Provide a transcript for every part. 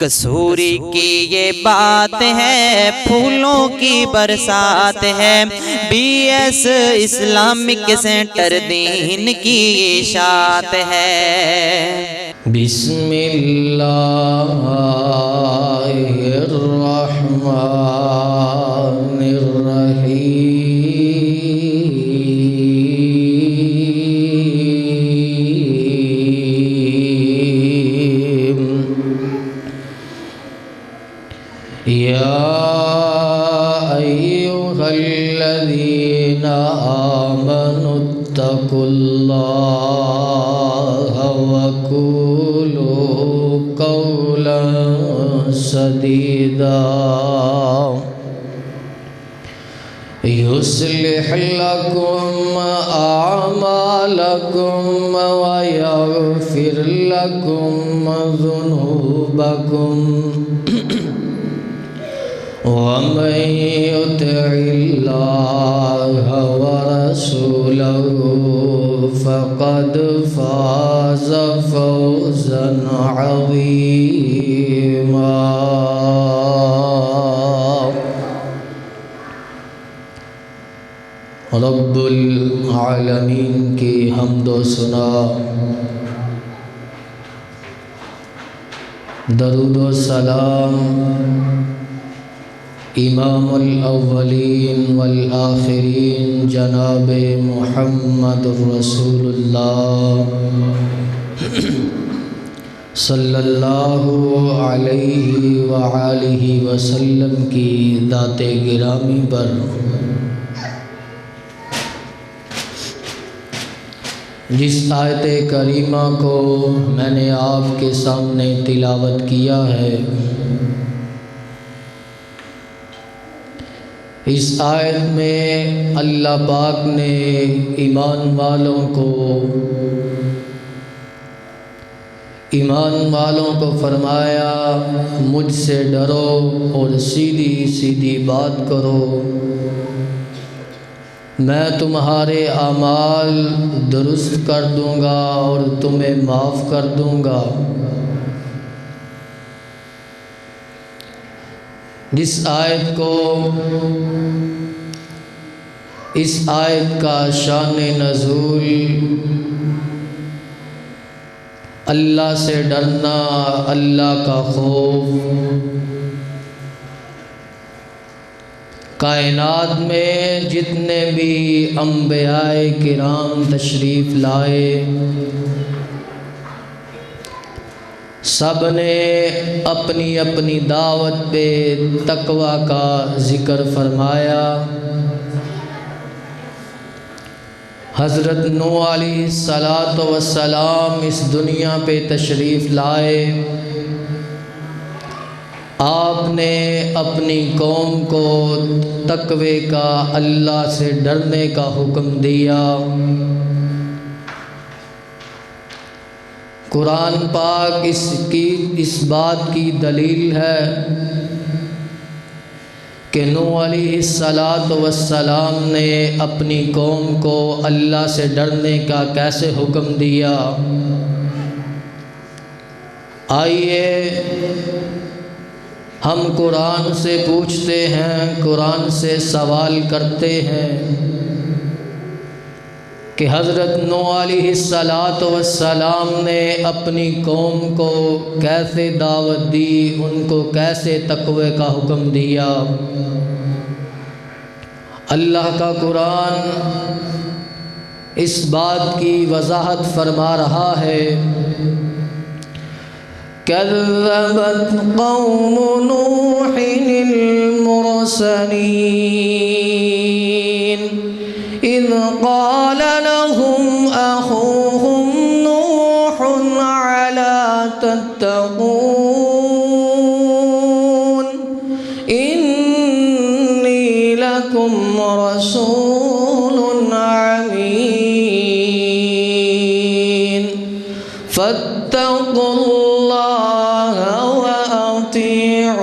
کسوری کی یہ بات ہے، پھولوں کی برسات ہے، بی ایس اسلامک سینٹر دین کی اشاعت ہے۔ بسم اللہ الرحمن الرحیم۔ یا ایھا الذین آمنوا اتقوا اللہ وقولوا قولا سدیدا یصلح لکم اعمالکم ویغفر لکم ذنوبکم ومن يطع الله ورسوله فقد فاز فوزا عظيما۔ رب العالمین کی حمد و ثنا، درود و سلام امام الاولین والآخرین جناب محمد رسول اللہ صلی اللہ علیہ وآلہ وسلم کی ذات گرامی پر جس آیت کریمہ کو میں نے آپ کے سامنے تلاوت کیا ہے، اس آیت میں اللہ پاک نے ایمان والوں کو فرمایا مجھ سے ڈرو اور سیدھی سیدھی بات کرو، میں تمہارے اعمال درست کر دوں گا اور تمہیں معاف کر دوں گا۔ اس آیت کا شان نزول اللہ سے ڈرنا، اللہ کا خوف، کائنات میں جتنے بھی انبیاء کرام تشریف لائے سب نے اپنی اپنی دعوت پہ تقوی کا ذکر فرمایا۔ حضرت نوح علیہ السلام اس دنیا پہ تشریف لائے، آپ نے اپنی قوم کو تقوی کا، اللہ سے ڈرنے کا حکم دیا۔ قرآن پاک اس بات کی دلیل ہے کہ نوح علیہ السلام نے اپنی قوم کو اللہ سے ڈرنے کا کیسے حکم دیا۔ آئیے ہم قرآن سے پوچھتے ہیں، قرآن سے سوال کرتے ہیں کہ حضرت نوح علیہ السلام نے اپنی قوم کو کیسے دعوت دی، ان کو کیسے تقوی کا حکم دیا۔ اللہ کا قرآن اس بات کی وضاحت فرما رہا ہے، کذبت قوم نوح المرسلین اذ قال لهم اخوهم نوح الا تتقون انی لکم رسول امین فاتقوا اللہ واطیعون۔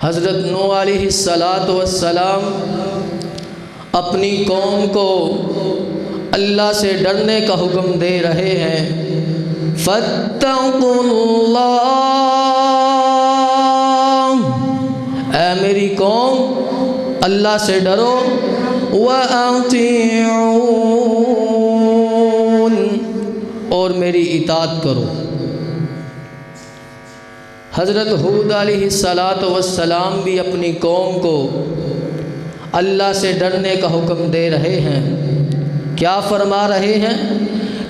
حضرت نوح علیہ السلام اپنی قوم کو اللہ سے ڈرنے کا حکم دے رہے ہیں۔ فاتقوا اللہ، اے میری قوم اللہ سے ڈرو، وَأَطِيعُونِ، اور میری اطاعت کرو۔ حضرت ہود علیہ السلام بھی اپنی قوم کو اللہ سے ڈرنے کا حکم دے رہے ہیں۔ کیا فرما رہے ہیں؟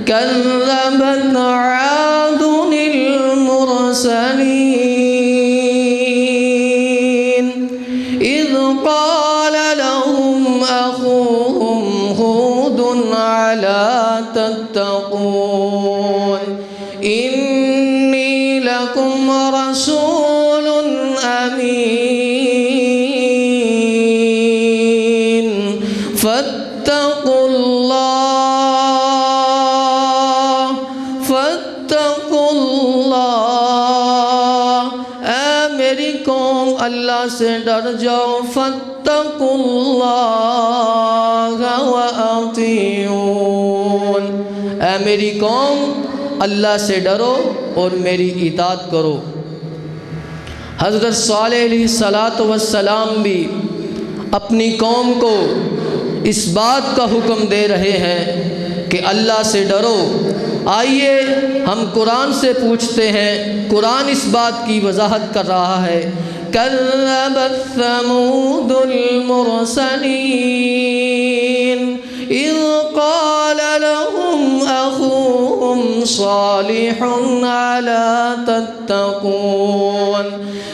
كذبت عاد المرسلين إذ قال لهم أخوهم هود ألا تتقون إني لكم رسول أمين فاتقوا اللہ، اے میری قوم اللہ سے ڈر جاؤ، فاتقوا اللہ وَأَطِيعُونِ، اے میری قوم اللہ سے ڈرو اور میری اطاعت کرو۔ حضرت صالح علیہ السلام بھی اپنی قوم کو اس بات کا حکم دے رہے ہیں کہ اللہ سے ڈرو۔ آئیے ہم قرآن سے پوچھتے ہیں، قرآن اس بات کی وضاحت کر رہا ہے۔ كذبت ثمود المرسلين إذ قال لهم أخوهم صالح ألا تتقون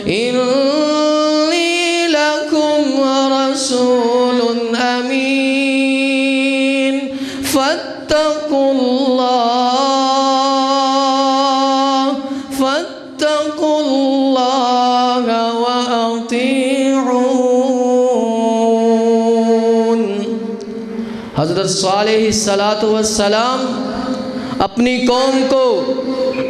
إني لكم رسول أمين فاتقوا اللہ وَأَطِيعُونِ۔ حضرت صالح السلام اپنی قوم کو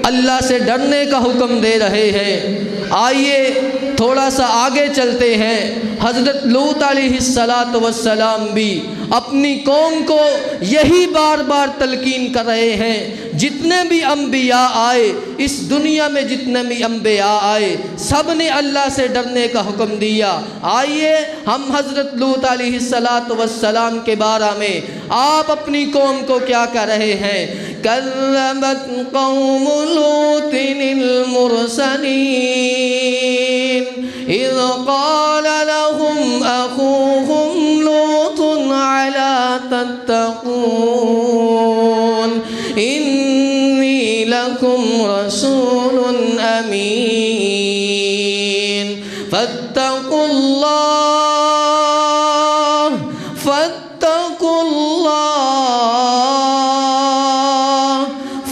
اللہ سے ڈرنے کا حکم دے رہے ہیں۔ آئیے تھوڑا سا آگے چلتے ہیں۔ حضرت لوط علیہ السلام بھی اپنی قوم کو یہی بار بار تلقین کر رہے ہیں۔ جتنے بھی انبیاء آئے، اس دنیا میں جتنے بھی انبیاء آئے، سب نے اللہ سے ڈرنے کا حکم دیا۔ آئیے ہم حضرت لوط علیہ السلام کے بارے میں آپ اپنی قوم کو کیا کہہ رہے ہیں؟ كذبت قوم لوط المرسلين إذ قال لهم أخوهم لوط ألا تتقون إني لكم رسول أمين فاتقوا الله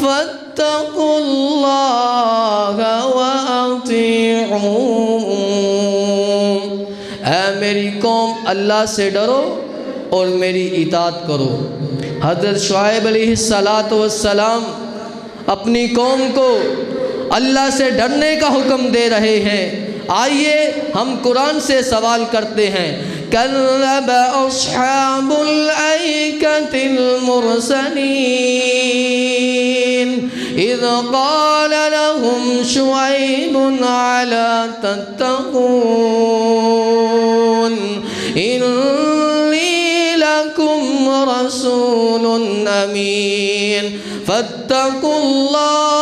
فاتقوا الله وَأَطِيعُونِ، اے میری قوم اللہ سے ڈرو اور میری اطاعت کرو۔ حضرت شعیب علیہ السلام اپنی قوم کو اللہ سے ڈرنے کا حکم دے رہے ہیں۔ آئیے ہم قرآن سے سوال کرتے ہیں۔ كذب أصحاب الأيكة المرسلين إذ قال لهم شعيب ألا تتقون إني لكم رسول أمين فاتقوا الله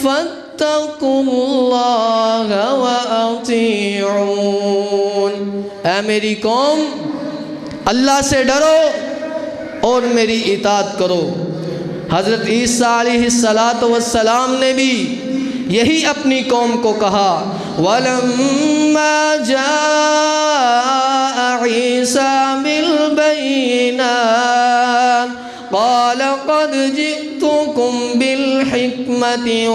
فاتقوا اللہ وَأَطِيعُونِ، اے میری قوم اللہ سے ڈرو اور میری اطاعت کرو۔ حضرت عیسیٰ علیہ السلام نے بھی یہی اپنی قوم کو کہا۔ وَلَمَّا جَاءَ عِيسَى بِالْبَيِّنَاتِ قَالَ قَدْ جِئْتُكُمْ بِالْحِكْمَةِ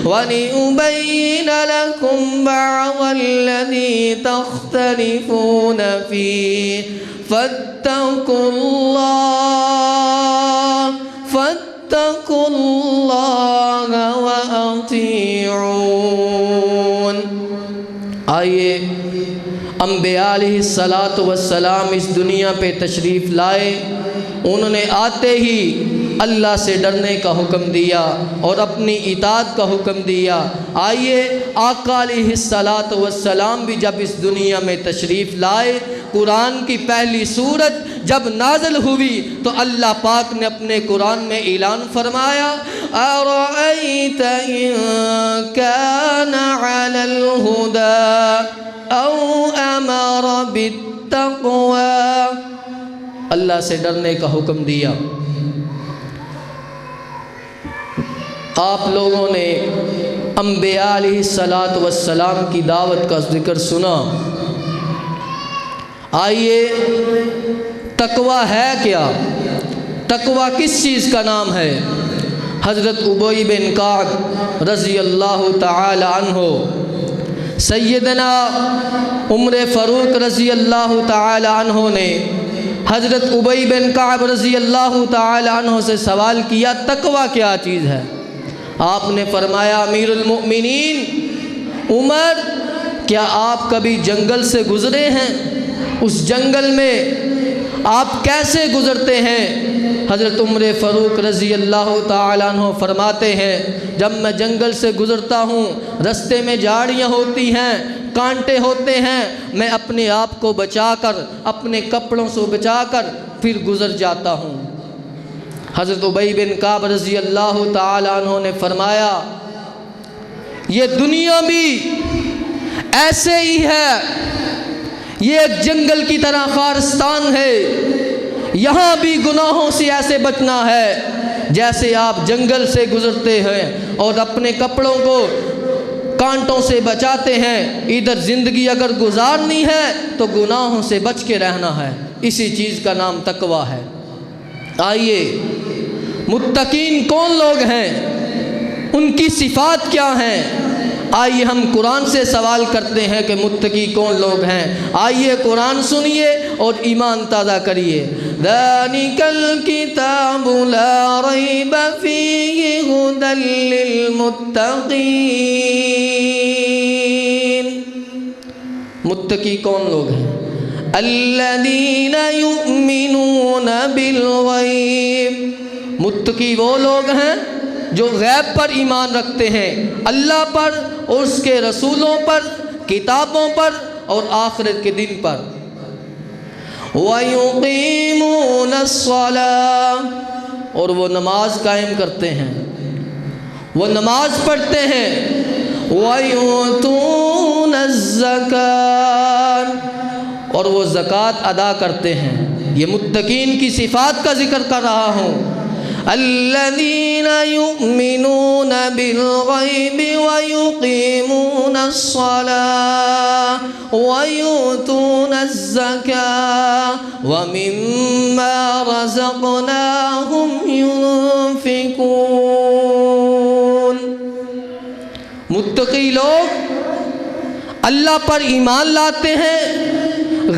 وَلِأُبَيِّنَ لَكُمْ بَعْضَ الَّذِي تَخْتَلِفُونَ فِيهِ فَاتَّقُوا اللَّهَ وَأَطِيعُونِ، آئیے انبیاء علیہِسَّلَاۃُ وَالسَّلام اس دنیا پہ تشریف لائے، انہوں نے آتے ہی اللہ سے ڈرنے کا حکم دیا اور اپنی اطاعت کا حکم دیا۔ آئیے آقا علیہِسَّلَاۃُ وَالسَّلام بھی جب اس دنیا میں تشریف لائے، قرآن کی پہلی سورت جب نازل ہوئی تو اللہ پاک نے اپنے قرآن میں اعلان فرمایا، أَرَأَيْتَ إِن كَانَ عَلَى الْهُدَى أَوْ أَمَرَ بِالتَّقْوَى۔ اللہ سے ڈرنے کا حکم دیا۔ آپ لوگوں نے انبیاء علیہِسَّلَاۃُ وَالسَّلام کی دعوت کا ذکر سنا۔ آئیے تقویٰ ہے کیا؟ تقویٰ کس چیز کا نام ہے؟ حضرت ابی بن کعب رضی اللہ تعالی عنہ، سیدنا عمر فاروق رضی اللہ تعالی عنہ نے حضرت ابی بن کعب رضی اللہ تعالی عنہ سے سوال کیا، تقویٰ کیا چیز ہے؟ آپ نے فرمایا، امیر المؤمنین عمر، کیا آپ کبھی جنگل سے گزرے ہیں؟ اس جنگل میں آپ کیسے گزرتے ہیں؟ حضرت عمر فاروق رضی اللہ تعالیٰ عنہ فرماتے ہیں، جب میں جنگل سے گزرتا ہوں، رستے میں جھاڑیاں ہوتی ہیں، کانٹے ہوتے ہیں، میں اپنے آپ کو بچا کر، اپنے کپڑوں سے بچا کر پھر گزر جاتا ہوں۔ حضرت ابی بن کعب رضی اللہ تعالیٰ عنہ نے فرمایا، یہ دنیا بھی ایسے ہی ہے، یہ ایک جنگل کی طرح خارستان ہے، یہاں بھی گناہوں سے ایسے بچنا ہے جیسے آپ جنگل سے گزرتے ہیں اور اپنے کپڑوں کو کانٹوں سے بچاتے ہیں۔ ادھر زندگی اگر گزارنی ہے تو گناہوں سے بچ کے رہنا ہے، اسی چیز کا نام تقویٰ ہے۔ آئیے متقین کون لوگ ہیں؟ ان کی صفات کیا ہیں؟ آئیے ہم قرآن سے سوال کرتے ہیں کہ متقی کون لوگ ہیں۔ آئیے قرآن سنیے اور ایمان تازہ کریے۔ ذَلِكَ الْكِتَابُ لَا رَيْبَ فِيهِ هُدًى لِّلْمُتَّقِينَ۔ متقی کون لوگ ہیں؟ الَّذِينَ يُؤْمِنُونَ بِالْغَيْبِ۔ متقی وہ لوگ ہیں جو غیب پر ایمان رکھتے ہیں، اللہ پر اور اس کے رسولوں پر، کتابوں پر اور آخرت کے دن پر۔ وَيُقِيمُونَ الصَّلَاةَ، اور وہ نماز قائم کرتے ہیں، وہ نماز پڑھتے ہیں۔ وَيُؤْتُونَ الزَّكَاةَ، اور وہ زکوٰۃ ادا کرتے ہیں۔ یہ متقین کی صفات کا ذکر کر رہا ہوں۔ الذين يؤمنون بالغيب ويقيمون الصلاة ويؤتون الزكاة ومما رزقناهم ينفقون۔ متقی لوگ اللہ پر ایمان لاتے ہیں،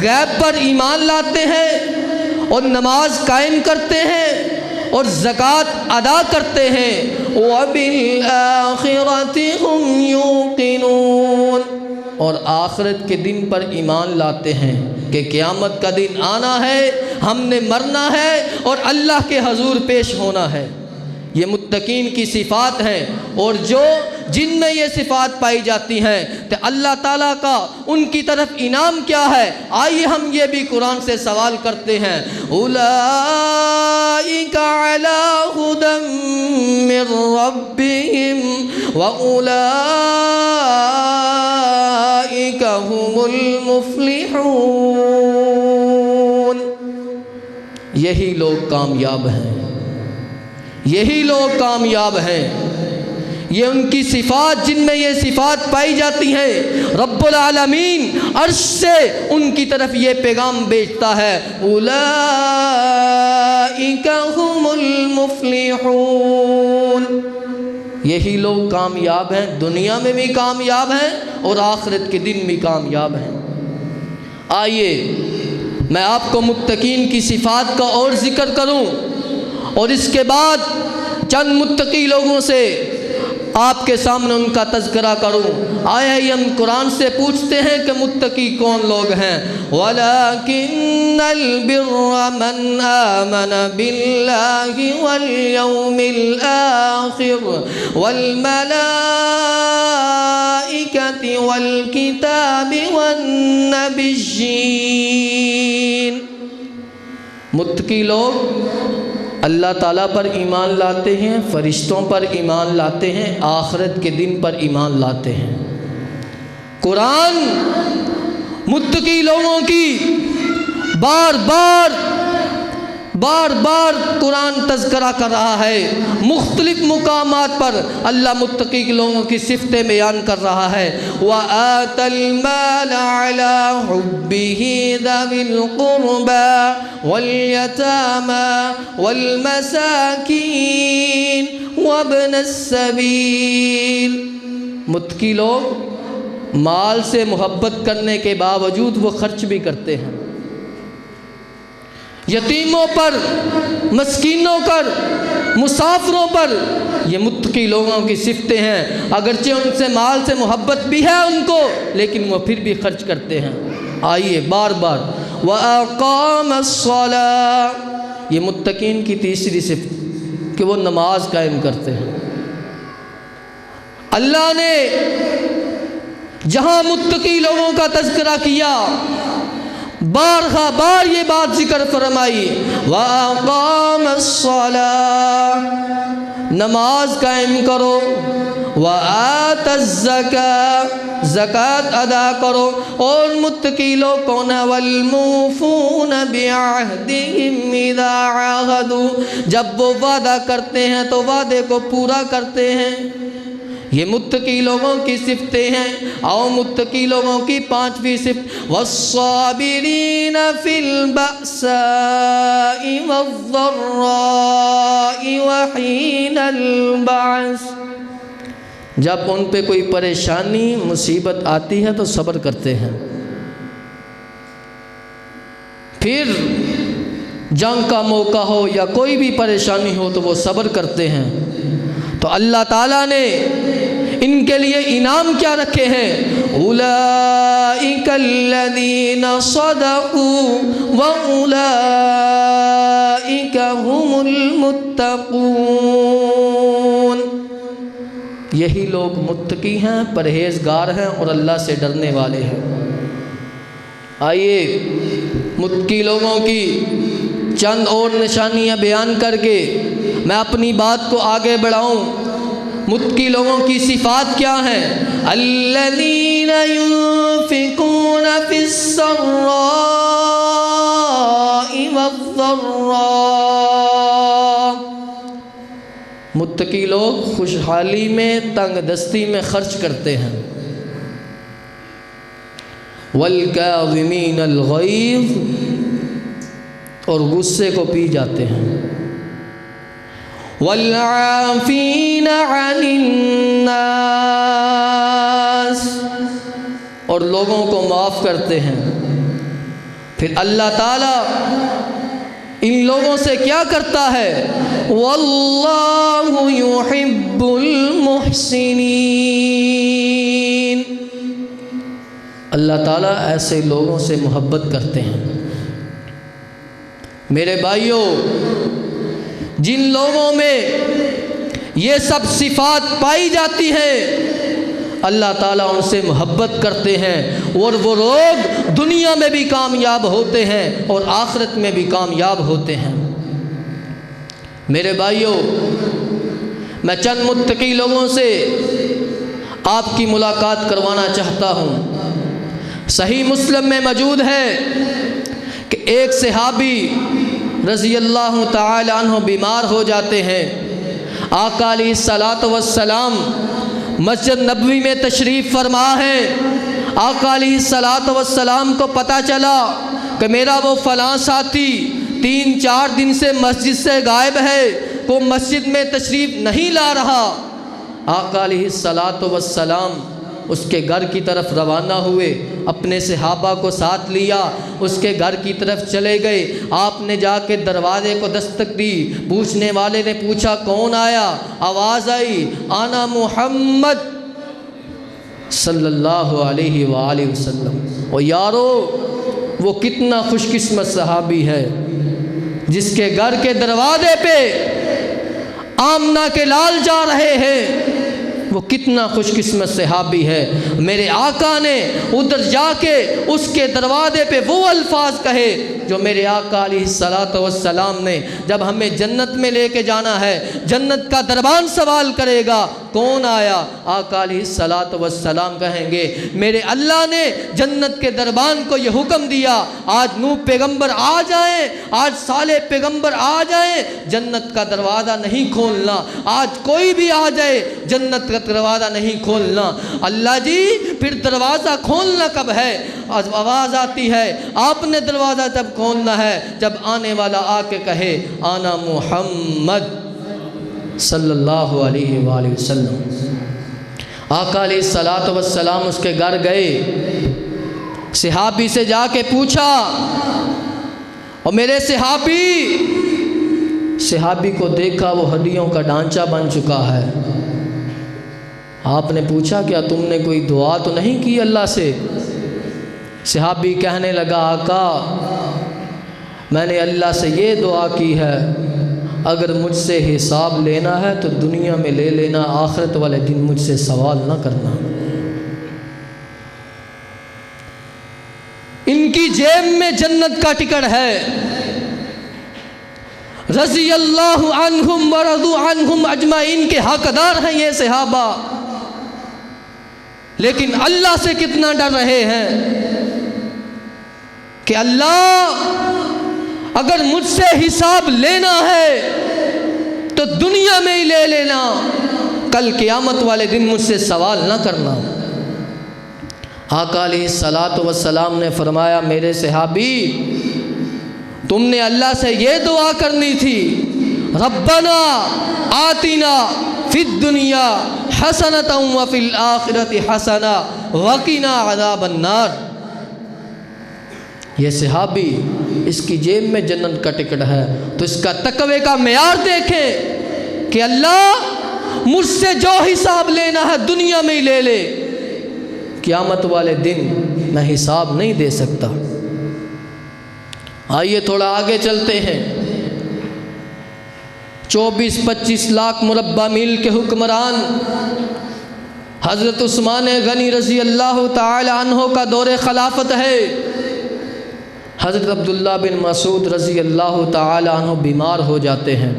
غیب پر ایمان لاتے ہیں اور نماز قائم کرتے ہیں اور زکوٰۃ ادا کرتے ہیں۔ وَبِالْآخِرَةِ هُمْ يُوقِنُونَ، اور آخرت کے دن پر ایمان لاتے ہیں کہ قیامت کا دن آنا ہے، ہم نے مرنا ہے اور اللہ کے حضور پیش ہونا ہے۔ یہ متقین کی صفات ہیں، اور جن میں یہ صفات پائی جاتی ہیں تو اللہ تعالیٰ کا ان کی طرف انعام کیا ہے؟ آئیے ہم یہ بھی قرآن سے سوال کرتے ہیں۔ اولئک علی ھدی من ربہم واولئک ھم المفلحون۔ یہی لوگ کامیاب ہیں، یہی لوگ کامیاب ہیں۔ یہ ان کی صفات، جن میں یہ صفات پائی جاتی ہیں، رب العالمین عرش سے ان کی طرف یہ پیغام بھیجتا ہے، اولئک ھم المفلحون۔ یہی لوگ کامیاب ہیں، دنیا میں بھی کامیاب ہیں اور آخرت کے دن بھی کامیاب ہیں۔ آئیے میں آپ کو متقین کی صفات کا اور ذکر کروں اور اس کے بعد چند متقی لوگوں سے آپ کے سامنے ان کا تذکرہ کروں۔ آیا ہم قرآن سے پوچھتے ہیں کہ متقی کون لوگ ہیں؟ وَلَكِنَّ الْبِرَّ مَنْ آمَنَ بِاللَّهِ وَالْيَوْمِ الْآخِرِ وَالْمَلَائِكَةِ وَالْكِتَابِ وَالنَّبِيِّينَ۔ متقی لوگ اللہ تعالیٰ پر ایمان لاتے ہیں، فرشتوں پر ایمان لاتے ہیں، آخرت کے دن پر ایمان لاتے ہیں۔ قرآن متقی لوگوں کی بار بار قرآن تذکرہ کر رہا ہے۔ مختلف مقامات پر اللہ متقی لوگوں کی صفتیں بیان کر رہا ہے۔ وَآتَ الْمَالَ عَلَى حُبِّهِ ذَوِي الْقُرْبَى وَالْيَتَامَى وَالْمَسَاكِينِ وَابْنَ السَّبِيلِ۔ متقی لوگ مال سے محبت کرنے کے باوجود وہ خرچ بھی کرتے ہیں، یتیموں پر، مسکینوں پر، مسافروں پر۔ یہ متقی لوگوں کی صفتیں ہیں۔ اگرچہ ان سے مال سے محبت بھی ہے ان کو، لیکن وہ پھر بھی خرچ کرتے ہیں۔ آئیے بار بار وَأَقَامَ الصَّلَاةَ، یہ متقین کی تیسری صفت کہ وہ نماز قائم کرتے ہیں۔ اللہ نے جہاں متقی لوگوں کا تذکرہ کیا، بار یہ بات ذکر فرمائی، وَأَقَامَ الصَّلَاةَ، نماز قائم کرو، وَآتَ الزَّكَاةَ، زکوٰۃ ادا کرو۔ اور متقی لوگ کون ہیں؟ وَالْمُوفُونَ بِعَهْدِهِمْ إِذَا عَاهَدُوا، جب وہ وعدہ کرتے ہیں تو وعدے کو پورا کرتے ہیں۔ یہ متقی لوگوں کی صفتیں ہیں۔ اور متقی لوگوں کی پانچویں صفت، وَالصَّابِرِينَ فِي الْبَأْسَاءِ وَالضَّرَّاءِ وَحِينَ الْبَعْثِ، جب ان پہ کوئی پریشانی مصیبت آتی ہے تو صبر کرتے ہیں، پھر جنگ کا موقع ہو یا کوئی بھی پریشانی ہو تو وہ صبر کرتے ہیں۔ تو اللہ تعالیٰ نے ان کے لیے انعام کیا رکھے ہیں؟ اولئک الذین صدقوا واولئک هم المتقون، یہی لوگ متقی ہیں، پرہیزگار ہیں اور اللہ سے ڈرنے والے ہیں۔ آئیے متقی لوگوں کی چند اور نشانیاں بیان کر کے میں اپنی بات کو آگے بڑھاؤں۔ متقی لوگوں کی صفات کیا ہیں؟ الذین ينفقون فی السراء والضراء، متقی لوگ خوشحالی میں، تنگ دستی میں خرچ کرتے ہیں۔ والکاظمین الغیظ، اور غصے کو پی جاتے ہیں۔ والعافین عن الناس، اور لوگوں کو معاف کرتے ہیں۔ پھر اللہ تعالیٰ ان لوگوں سے کیا کرتا ہے؟ واللہ یحب المحسنین، اللہ تعالیٰ ایسے لوگوں سے محبت کرتے ہیں۔ میرے بھائیوں، جن لوگوں میں یہ سب صفات پائی جاتی ہیں اللہ تعالیٰ ان سے محبت کرتے ہیں، اور وہ لوگ دنیا میں بھی کامیاب ہوتے ہیں اور آخرت میں بھی کامیاب ہوتے ہیں۔ میرے بھائیوں، میں چند متقی لوگوں سے آپ کی ملاقات کروانا چاہتا ہوں۔ صحیح مسلم میں موجود ہے کہ ایک صحابی رضی اللہ تعالی عنہ بیمار ہو جاتے ہیں۔ آقا علیہ الصلاۃ والسلام مسجد نبوی میں تشریف فرما ہے۔ آقا علیہ الصلاۃ والسلام کو پتہ چلا کہ میرا وہ فلاں ساتھی 3-4 دن سے مسجد سے غائب ہے، وہ مسجد میں تشریف نہیں لا رہا۔ آقا علیہ الصلاۃ والسلام اس کے گھر کی طرف روانہ ہوئے، اپنے صحابہ کو ساتھ لیا، اس کے گھر کی طرف چلے گئے۔ آپ نے جا کے دروازے کو دستک دی، پوچھنے والے نے پوچھا کون آیا؟ آواز آئی انا محمد صلی اللہ علیہ وآلہ وسلم۔ اور یارو وہ کتنا خوش قسمت صحابی ہے جس کے گھر کے دروازے پہ آمنہ کے لال جا رہے ہیں، وہ کتنا خوش قسمت صحابی ہے۔ میرے آقا نے ادھر جا کے اس کے دروازے پہ وہ الفاظ کہے جو میرے آقا علیہ الصلوۃ والسلام نے جب ہمیں جنت میں لے کے جانا ہے، جنت کا دربان سوال کرے گا کون آیا؟ آقا علیہ الصلوۃ والسلام کہیں گے میرے اللہ نے جنت کے دربان کو یہ حکم دیا، آج نوح پیغمبر آ جائیں، آج صالح پیغمبر آ جائیں، جنت کا دروازہ نہیں کھولنا، آج کوئی بھی آ جائے جنت کا دروازہ نہیں کھولنا۔ اللہ جی پھر دروازہ کھولنا کب ہے؟ آواز آتی ہے آپ نے دروازہ جب کھولنا ہے جب آنے والا آ کے کہے انا محمد صلی اللہ علیہ وآلہ وسلم۔ آقا علیہ الصلوۃ والسلام اس کے گھر گئے، صحابی سے جا کے پوچھا، اور میرے صحابی کو دیکھا وہ ہڈیوں کا ڈھانچہ بن چکا ہے۔ آپ نے پوچھا کیا تم نے کوئی دعا تو نہیں کی اللہ سے؟ صحابی کہنے لگا آقا میں نے اللہ سے یہ دعا کی ہے اگر مجھ سے حساب لینا ہے تو دنیا میں لے لینا، آخرت والے دن مجھ سے سوال نہ کرنا۔ ان کی جیب میں جنت کا ٹکٹ ہے، رضی اللہ عنہم ورضوا عنہم اجمعین کے حقدار ہیں یہ صحابہ، لیکن اللہ سے کتنا ڈر رہے ہیں کہ اللہ اگر مجھ سے حساب لینا ہے تو دنیا میں ہی لے لینا، کل قیامت والے دن مجھ سے سوال نہ کرنا۔ آقا علیہ الصلوۃ والسلام نے فرمایا میرے صحابی تم نے اللہ سے یہ دعا کرنی تھی ربنا آتنا فی الدنیا حسنۃ وفی الآخرۃ حسنہ وقنا عذاب النار۔ یہ صحابی اس کی جیب میں جنت کا ٹکٹ ہے تو اس کا تقوی کا معیار دیکھیں کہ اللہ مجھ سے جو حساب لینا ہے دنیا میں ہی لے لے، قیامت والے دن میں حساب نہیں دے سکتا۔ آئیے تھوڑا آگے چلتے ہیں۔ 24-25 لاکھ مربع میل کے حکمران حضرت عثمان غنی رضی اللہ تعالی عنہ کا دور خلافت ہے۔ حضرت عبداللہ بن مسعود رضی اللہ تعالی عنہ بیمار ہو جاتے ہیں،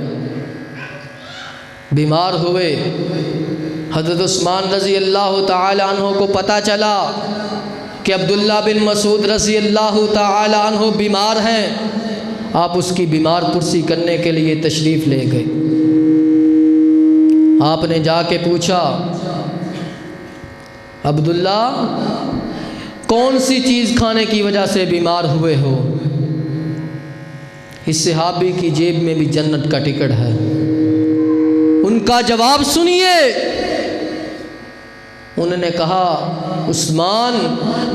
بیمار ہوئے، حضرت عثمان رضی اللہ تعالی عنہ کو پتہ چلا کہ عبداللہ بن مسعود رضی اللہ تعالی عنہ بیمار ہیں۔ آپ اس کی بیمار پرسی کرنے کے لیے تشریف لے گئے۔ آپ نے جا کے پوچھا عبداللہ کون سی چیز کھانے کی وجہ سے بیمار ہوئے ہو؟ اس صحابی کی جیب میں بھی جنت کا ٹکٹ ہے۔ ان کا جواب سنیے، انہوں نے کہا عثمان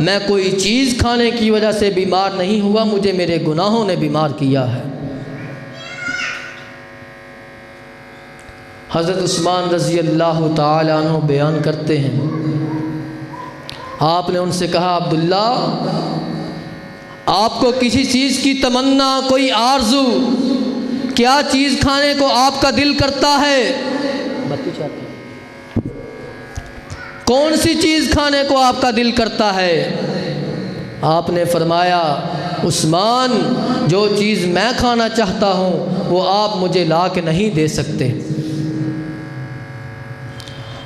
میں کوئی چیز کھانے کی وجہ سے بیمار نہیں ہوا، مجھے میرے گناہوں نے بیمار کیا ہے۔ حضرت عثمان رضی اللہ تعالی عنہ بیان کرتے ہیں آپ نے ان سے کہا عبداللہ آپ کو کسی چیز کی تمنا، کوئی آرزو، کیا چیز کھانے کو آپ کا دل کرتا ہے؟ کون سی چیز کھانے کو آپ کا دل کرتا ہے؟ آپ نے فرمایا عثمان جو چیز میں کھانا چاہتا ہوں وہ آپ مجھے لا کے نہیں دے سکتے۔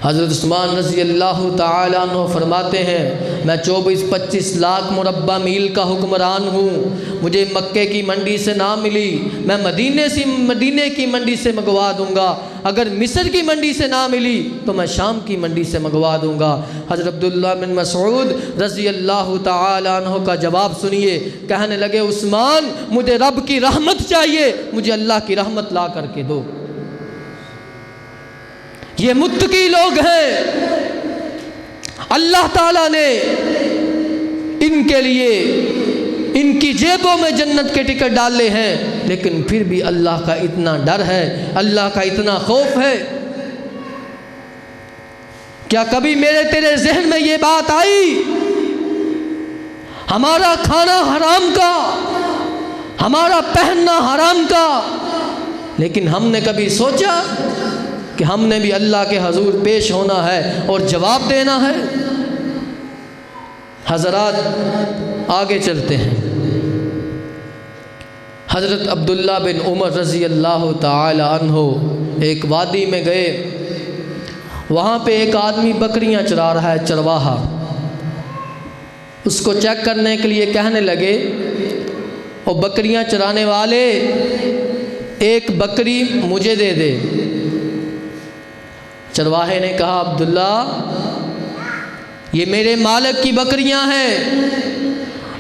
حضرت عثمان رضی اللہ تعالیٰ عنہ فرماتے ہیں میں 24-25 لاکھ مربع میل کا حکمران ہوں، مجھے مکے کی منڈی سے نہ ملی، میں مدینے کی منڈی سے منگوا دوں گا، اگر مصر کی منڈی سے نہ ملی تو میں شام کی منڈی سے منگوا دوں گا۔ حضرت عبداللہ بن مسعود رضی اللہ تعالیٰ عنہ کا جواب سنیے، کہنے لگے عثمان مجھے رب کی رحمت چاہیے، مجھے اللہ کی رحمت لا کر کے دو۔ یہ متقی لوگ ہیں، اللہ تعالیٰ نے ان کے لیے ان کی جیبوں میں جنت کے ٹکٹ ڈالے ہیں، لیکن پھر بھی اللہ کا اتنا ڈر ہے، اللہ کا اتنا خوف ہے۔ کیا کبھی میرے تیرے ذہن میں یہ بات آئی ہمارا کھانا حرام کا، ہمارا پہننا حرام کا، لیکن ہم نے کبھی سوچا کہ ہم نے بھی اللہ کے حضور پیش ہونا ہے اور جواب دینا ہے؟ حضرات آگے چلتے ہیں۔ حضرت عبداللہ بن عمر رضی اللہ تعالی عنہ ایک وادی میں گئے، وہاں پہ ایک آدمی بکریاں چرا رہا ہے، چرواہا۔ اس کو چیک کرنے کے لیے کہنے لگے، اور بکریاں چرانے والے ایک بکری مجھے دے دے۔ چرواہے نے کہا، عبداللہ یہ میرے مالک کی بکریاں ہیں،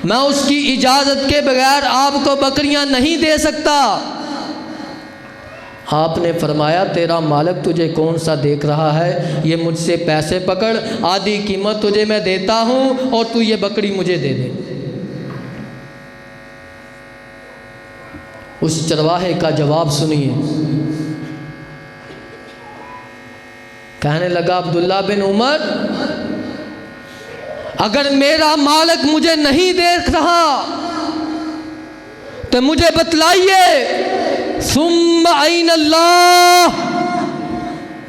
میں اس کی اجازت کے بغیر آپ کو بکریاں نہیں دے سکتا۔ آپ نے فرمایا، تیرا مالک تجھے کون سا دیکھ رہا ہے، یہ مجھ سے پیسے پکڑ، آدھی قیمت تجھے میں دیتا ہوں اور تو یہ بکری مجھے دے دے۔ اس چرواہے کا جواب سنیے۔ کہنے لگا، عبداللہ بن عمر، اگر میرا مالک مجھے نہیں دیکھ رہا تو مجھے بتلائیے، ثم عین اللہ،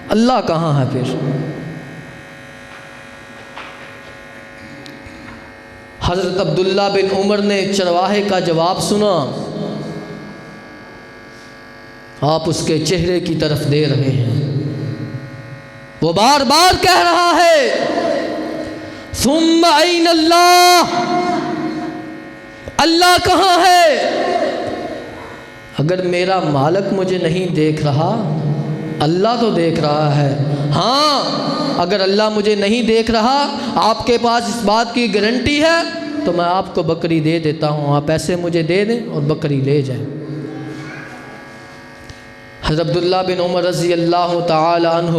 اللہ کہاں ہے پھر؟ حضرت عبداللہ بن عمر نے چرواہے کا جواب سنا، آپ اس کے چہرے کی طرف دے رہے ہیں، وہ بار بار کہہ رہا ہے، ثم عین اللہ، اللہ کہاں ہے؟ اگر میرا مالک مجھے نہیں دیکھ رہا، اللہ تو دیکھ رہا ہے۔ ہاں، اگر اللہ مجھے نہیں دیکھ رہا، آپ کے پاس اس بات کی گارنٹی ہے تو میں آپ کو بکری دے دیتا ہوں، آپ پیسے مجھے دے دیں اور بکری لے جائیں۔ حضرت عبداللہ بن عمر رضی اللہ تعالی عنہ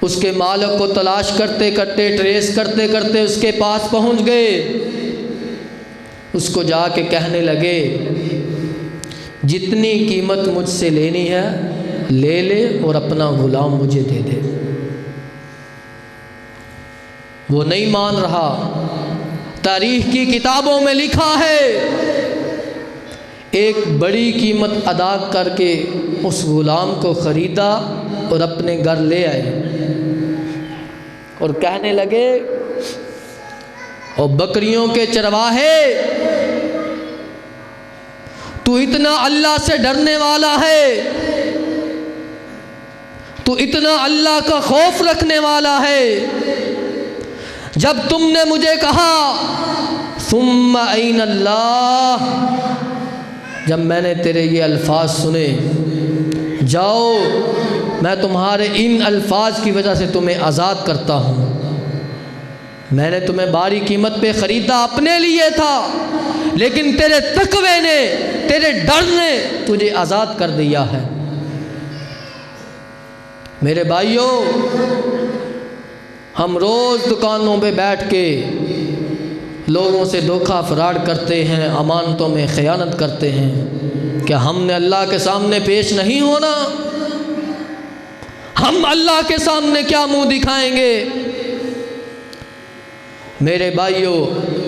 اس کے مالک کو تلاش کرتے کرتے، ٹریس کرتے کرتے اس کے پاس پہنچ گئے۔ اس کو جا کے کہنے لگے، جتنی قیمت مجھ سے لینی ہے لے لے اور اپنا غلام مجھے دے دے۔ وہ نہیں مان رہا۔ تاریخ کی کتابوں میں لکھا ہے، ایک بڑی قیمت ادا کر کے اس غلام کو خریدا اور اپنے گھر لے آئے اور کہنے لگے، اور بکریوں کے چرواہے، تو اتنا اللہ سے ڈرنے والا ہے، تو اتنا اللہ کا خوف رکھنے والا ہے، جب تم نے مجھے کہا ثم عین اللہ، جب میں نے تیرے یہ الفاظ سنے، جاؤ میں تمہارے ان الفاظ کی وجہ سے تمہیں آزاد کرتا ہوں، میں نے تمہیں باری قیمت پہ خریدا اپنے لیے تھا، لیکن تیرے تقوی نے، تیرے ڈر نے تجھے آزاد کر دیا ہے۔ میرے بھائیوں، ہم روز دکانوں پہ بیٹھ کے لوگوں سے دھوکہ فراڈ کرتے ہیں، امانتوں میں خیانت کرتے ہیں۔ کیا ہم نے اللہ کے سامنے پیش نہیں ہونا؟ ہم اللہ کے سامنے کیا منہ دکھائیں گے؟ میرے بھائیوں،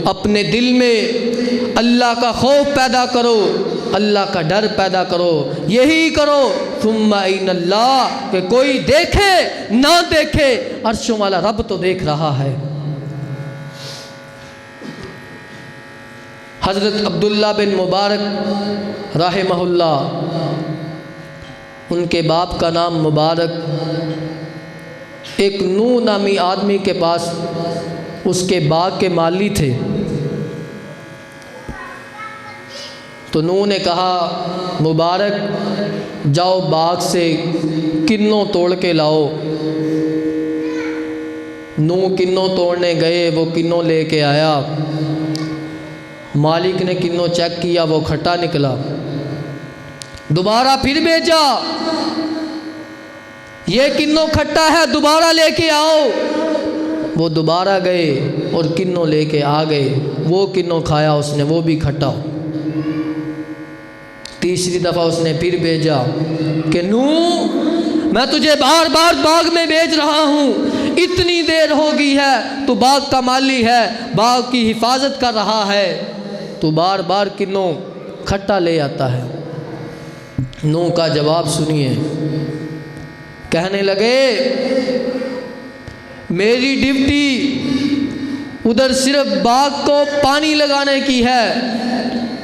اپنے دل میں اللہ کا خوف پیدا کرو، اللہ کا ڈر پیدا کرو، یہی کرو ثم عین اللہ، کہ کوئی دیکھے نہ دیکھے، عرشوں والا رب تو دیکھ رہا ہے۔ حضرت عبداللہ بن مبارک رحمہ اللہ، ان کے باپ کا نام مبارک، ایک نوح نامی آدمی کے پاس اس کے باغ کے مالی تھے۔ تو نوح نے کہا، مبارک جاؤ باغ سے کنوں توڑ کے لاؤ۔ نوح کنوں توڑنے گئے، وہ کنوں لے کے آیا، مالک نے کنوں چیک کیا، وہ کھٹا نکلا، دوبارہ پھر بھیجا، یہ کنوں کھٹا ہے، دوبارہ لے کے آؤ۔ وہ دوبارہ گئے اور کنوں لے کے آ گئے، وہ کنوں کھایا اس نے، وہ بھی کھٹا۔ تیسری دفعہ اس نے پھر بھیجا کہ نوح، میں تجھے بار بار باغ میں بھیج رہا ہوں، اتنی دیر ہو گئی ہے، تو باغ کا مالی ہے، باغ کی حفاظت کر رہا ہے، تو بار بار کنوں کھٹا لے آتا ہے۔ نوح کا جواب سنیے، کہنے لگے میری ڈیوٹی ادھر صرف باغ کو پانی لگانے کی ہے،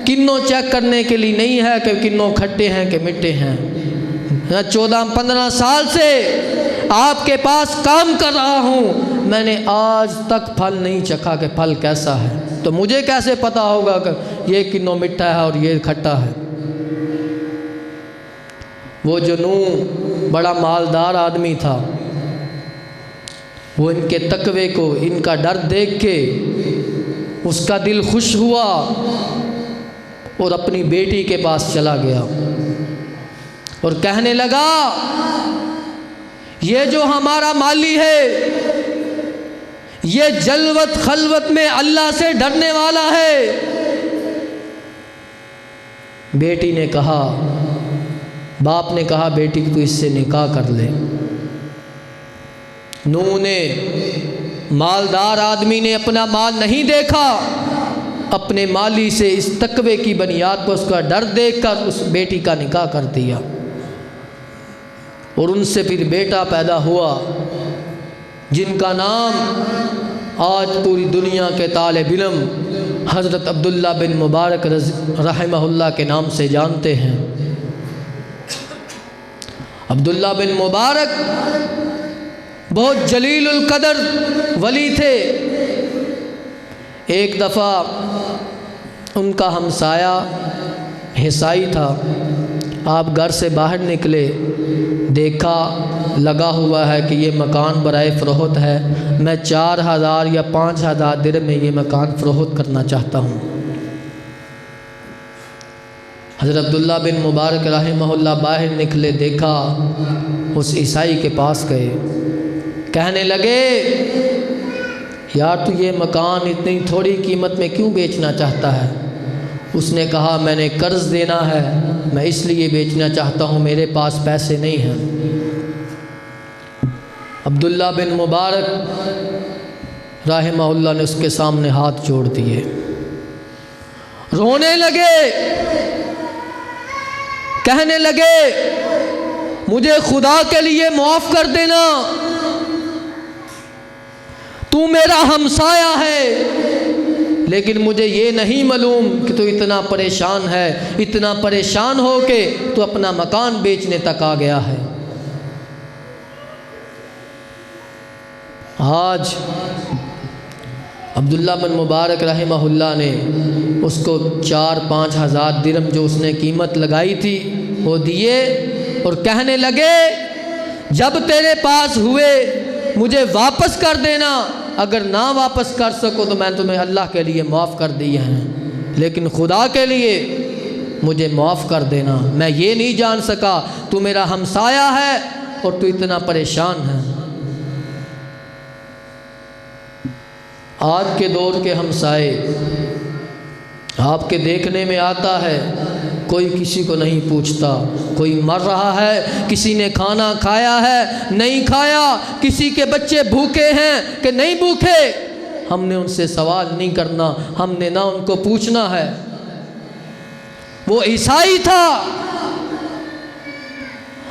کنوں چیک کرنے کے لیے نہیں ہے کہ کنوں کھٹے ہیں کہ مٹھے ہیں۔ 14-15 سال سے آپ کے پاس کام کر رہا ہوں، میں نے آج تک پھل نہیں چکھا کہ پھل کیسا ہے، تو مجھے کیسے پتا ہوگا کہ یہ کنوں مٹھا ہے اور یہ کھٹا ہے۔ وہ جو نوح بڑا مالدار آدمی تھا، وہ ان کے تقوی کو، ان کا ڈر دیکھ کے اس کا دل خوش ہوا اور اپنی بیٹی کے پاس چلا گیا اور کہنے لگا یہ جو ہمارا مالی ہے یہ جلوت خلوت میں اللہ سے ڈرنے والا ہے۔ بیٹی نے کہا، باپ نے کہا بیٹی تو اس سے نکاح کر لے۔ نوح نے، مالدار آدمی نے اپنا مال نہیں دیکھا، اپنے مالی سے اس تقوی کی بنیاد پر اس کا ڈر دیکھ کر اس بیٹی کا نکاح کر دیا، اور ان سے پھر بیٹا پیدا ہوا جن کا نام آج پوری دنیا کے طالب علم حضرت عبداللہ بن مبارک رحمہ اللہ کے نام سے جانتے ہیں۔ عبداللہ بن مبارک بہت جلیل القدر ولی تھے۔ ایک دفعہ ان کا ہمسایہ عیسائی تھا، آپ گھر سے باہر نکلے، دیکھا لگا ہوا ہے کہ یہ مکان برائے فروخت ہے، میں 4000 یا 5000 درہم میں یہ مکان فروخت کرنا چاہتا ہوں۔ حضرت عبداللہ بن مبارک رحمہ اللہ باہر نکلے، دیکھا، اس عیسائی کے پاس گئے، کہنے لگے یار تو یہ مکان اتنی تھوڑی قیمت میں کیوں بیچنا چاہتا ہے؟ اس نے کہا میں نے قرض دینا ہے، میں اس لیے بیچنا چاہتا ہوں، میرے پاس پیسے نہیں ہیں۔ عبداللہ بن مبارک رحمہ اللہ نے اس کے سامنے ہاتھ جوڑ دیے، رونے لگے، کہنے لگے مجھے خدا کے لیے معاف کر دینا، تو میرا ہمسایہ ہے، لیکن مجھے یہ نہیں معلوم کہ تو اتنا پریشان ہے، اتنا پریشان ہو کے تو اپنا مکان بیچنے تک آ گیا ہے۔ آج عبداللہ بن مبارک رحمہ اللہ نے اس کو 4-5 ہزار درہم جو اس نے قیمت لگائی تھی وہ دیے، اور کہنے لگے جب تیرے پاس ہوئے مجھے واپس کر دینا، اگر نہ واپس کر سکو تو میں تمہیں اللہ کے لیے معاف کر دیے ہیں، لیکن خدا کے لیے مجھے معاف کر دینا، میں یہ نہیں جان سکا تو میرا ہمسایہ ہے اور تو اتنا پریشان ہے۔ آج کے دور کے ہمسائے آپ کے دیکھنے میں آتا ہے، کوئی کسی کو نہیں پوچھتا، کوئی مر رہا ہے، کسی نے کھانا کھایا ہے نہیں کھایا، کسی کے بچے بھوکے ہیں کہ نہیں بھوکے، ہم نے ان سے سوال نہیں کرنا، ہم نے نہ ان کو پوچھنا ہے۔ وہ عیسائی تھا،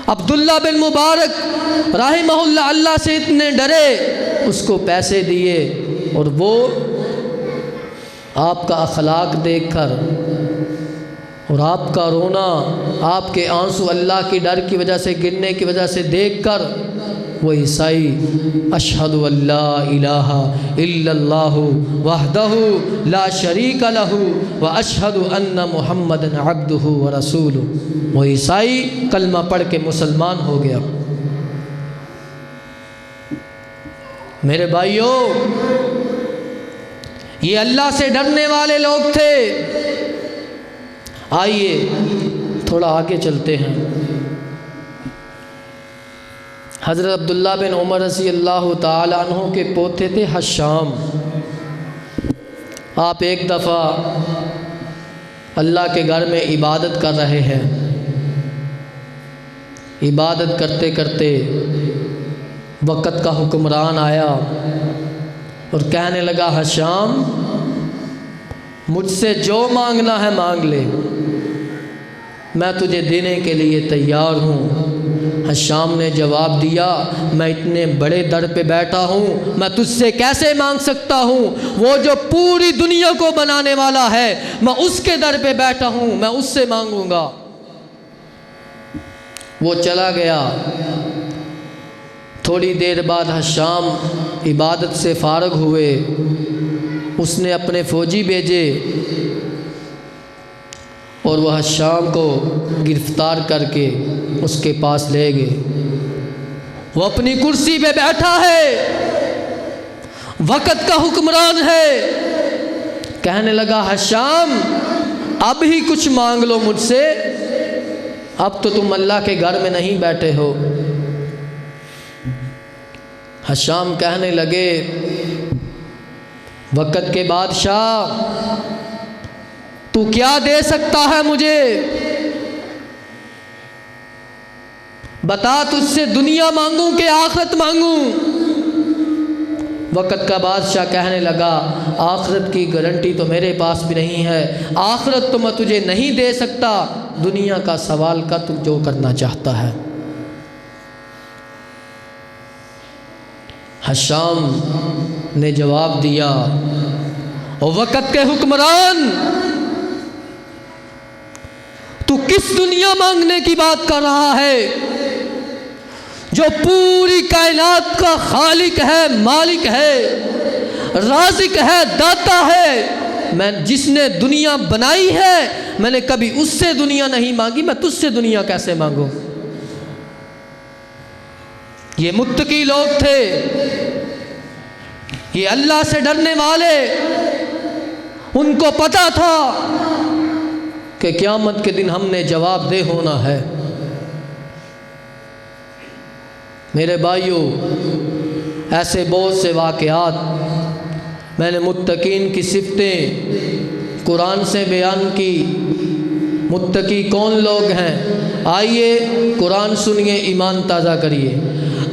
عبداللہ بن مبارک رحمہ اللہ اللہ سے اتنے ڈرے، اس کو پیسے دیے، اور وہ آپ کا اخلاق دیکھ کر اور آپ کا رونا، آپ کے آنسو اللہ کی ڈر کی وجہ سے گرنے کی وجہ سے دیکھ کر وہ عیسائی اشہد ان لا الہ الا اللہ وحدہ لا شریک لہ واشہد ان محمدًا عبدہ ورسولہ، وہ عیسائی کلمہ پڑھ کے مسلمان ہو گیا۔ میرے بھائیوں، یہ اللہ سے ڈرنے والے لوگ تھے۔ آئیے تھوڑا آگے چلتے ہیں۔ حضرت عبداللہ بن عمر رضی اللہ تعالیٰ عنہ کے پوتے تھے حشام۔ آپ ایک دفعہ اللہ کے گھر میں عبادت کر رہے ہیں۔ عبادت کرتے کرتے وقت کا حکمران آیا اور کہنے لگا حشام مجھ سے جو مانگنا ہے مانگ لے، میں تجھے دینے کے لیے تیار ہوں۔ حشام نے جواب دیا میں اتنے بڑے در پہ بیٹھا ہوں، میں تجھ سے کیسے مانگ سکتا ہوں؟ وہ جو پوری دنیا کو بنانے والا ہے میں اس کے در پہ بیٹھا ہوں، میں اس سے مانگوں گا۔ وہ چلا گیا۔ تھوڑی دیر بعد حشام عبادت سے فارغ ہوئے، اس نے اپنے فوجی بھیجے اور وہ حشام کو گرفتار کر کے اس کے پاس لے گئے۔ وہ اپنی کرسی پہ بیٹھا ہے، وقت کا حکمران ہے، کہنے لگا حشام اب ہی کچھ مانگ لو مجھ سے، اب تو تم اللہ کے گھر میں نہیں بیٹھے ہو۔ حشام کہنے لگے وقت کے بادشاہ تو کیا دے سکتا ہے مجھے؟ بتا تجھ سے دنیا مانگوں کہ آخرت مانگوں؟ وقت کا بادشاہ کہنے لگا آخرت کی گارنٹی تو میرے پاس بھی نہیں ہے، آخرت تو میں تجھے نہیں دے سکتا، دنیا کا سوال کر تو جو کرنا چاہتا ہے۔ حشام نے جواب دیا او وقت کے حکمران تو کس دنیا مانگنے کی بات کر رہا ہے؟ جو پوری کائنات کا خالق ہے، مالک ہے، رازق ہے، داتا ہے، میں جس نے دنیا بنائی ہے میں نے کبھی اس سے دنیا نہیں مانگی، میں تجھ سے دنیا کیسے مانگوں؟ یہ متقی لوگ تھے، یہ اللہ سے ڈرنے والے، ان کو پتا تھا کہ قیامت کے دن ہم نے جواب دہ ہونا ہے۔ میرے بھائیوں ایسے بہت سے واقعات میں نے متقین کی صفتیں قرآن سے بیان کی۔ متقی کون لوگ ہیں؟ آئیے قرآن سنیے، ایمان تازہ کریے۔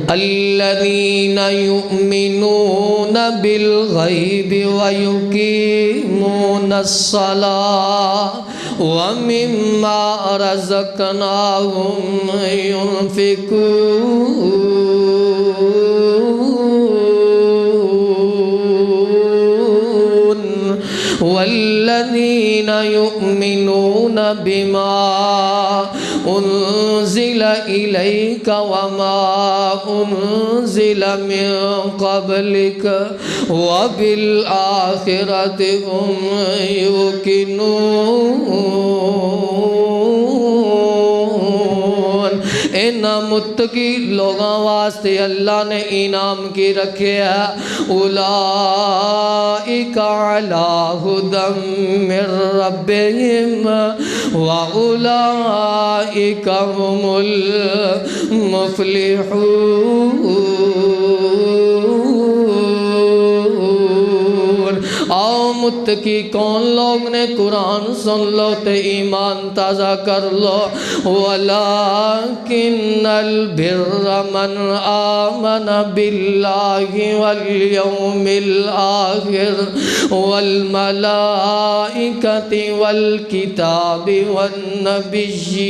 الذین یؤمنون بالغیب ویقیمون الصلاۃ ومما رزقناہم ينفقون والذین یؤمنون بما انزل الیک وما انزل من قبلک وبالآخرۃ هم یوقنون۔ ان متقی لوگاں واسطے اللہ نے انعام کی رکھے ہے، اولئک علی ھدی من ربہم واولئک هم المفلحون۔ آؤ متقی کون لوگ نے قرآن سن لو تے ایمان تازہ کر لو۔ وَلَٰكِنَّ الْبِرَّ مَنْ آمَنَ بِاللَّهِ وَالْيَوْمِ الْآخِرِ وَالْمَلَائِكَةِ وَالْكِتَابِ وَالنَّبِيِّينَ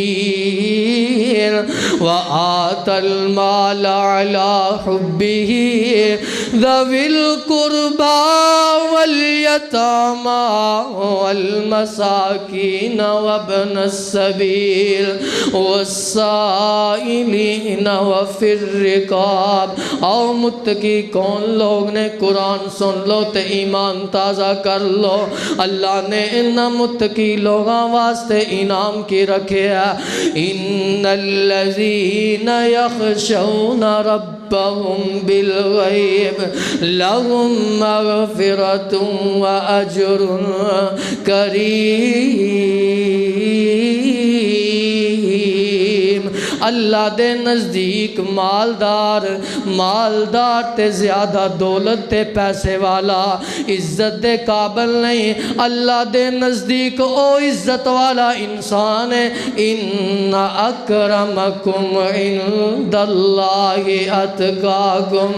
وَآتَى الْمَالَ عَلَى حُبِّهِ ذَوِي الْقُرْبَى واليتامى والمساكين وابن السبيل والسائلين وفي الرقاب۔ آؤ متقی کون لوگ نے قرآن سن لو تے ایمان تازہ کر لو۔ اللہ نے ان متقی لوگاں واسطے انعام کی رکھے ہے۔ ان الذین یخشون ربهم بالغیب لهم مغفرۃ واجر کریم۔ اللہ دے نزدیک مالدار تے زیادہ دولت تے پیسے والا عزت دے قابل نہیں، اللہ دے نزدیک او عزت والا انسان ہے۔ ان اکرمکم عند اللہ اتقاکم،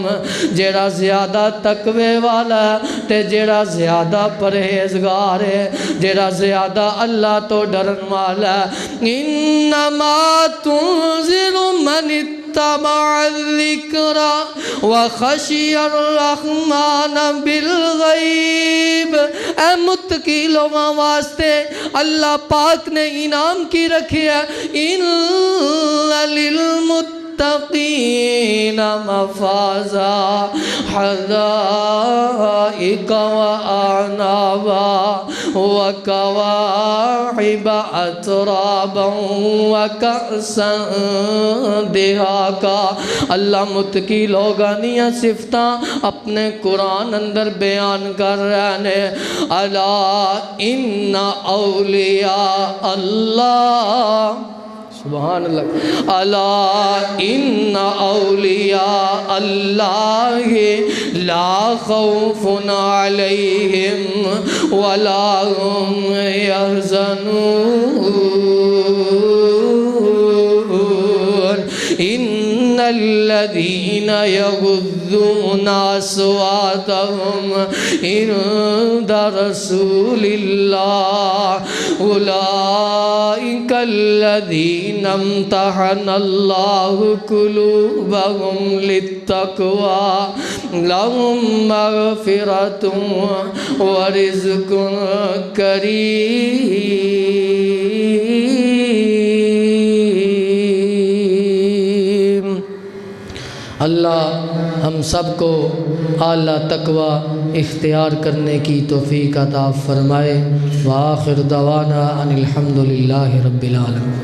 جیڑا زیادہ تقوی والا ہے تے جیڑا زیادہ پرہیزگار ہے، جیڑا زیادہ اللہ تو ڈرن والا ہے۔ انما تنذر من اتبع الذکر وخشی الرحمن بالغیب، اے متقی لوگوں واسطے اللہ پاک نے انعام کی رکھی ہے، ان للمتقین مفازا حدائق واعنابا وکواعب اترابا وکأسا دہاقا۔ اللہ متقی لوگانیاں صفتاں اپنے قرآن اندر بیان کر رہے ہیں۔ الا ان اولیاء اللہ، سبحان اللہ، الا ان اولیاء اللہ لا خوف علیہم ولا هم يحزنون، ان الذین یغضون اصواتهم عند رسول اللہ اولئک الذین امتحن اللہ قلوبهم للتقوی لهم مغفرۃ ورزق کریم۔ اللہ ہم سب کو اعلیٰ تقوی اختیار کرنے کی توفیق عطا فرمائے۔ وآخر دعوانا ان الحمد للہ رب العالمین۔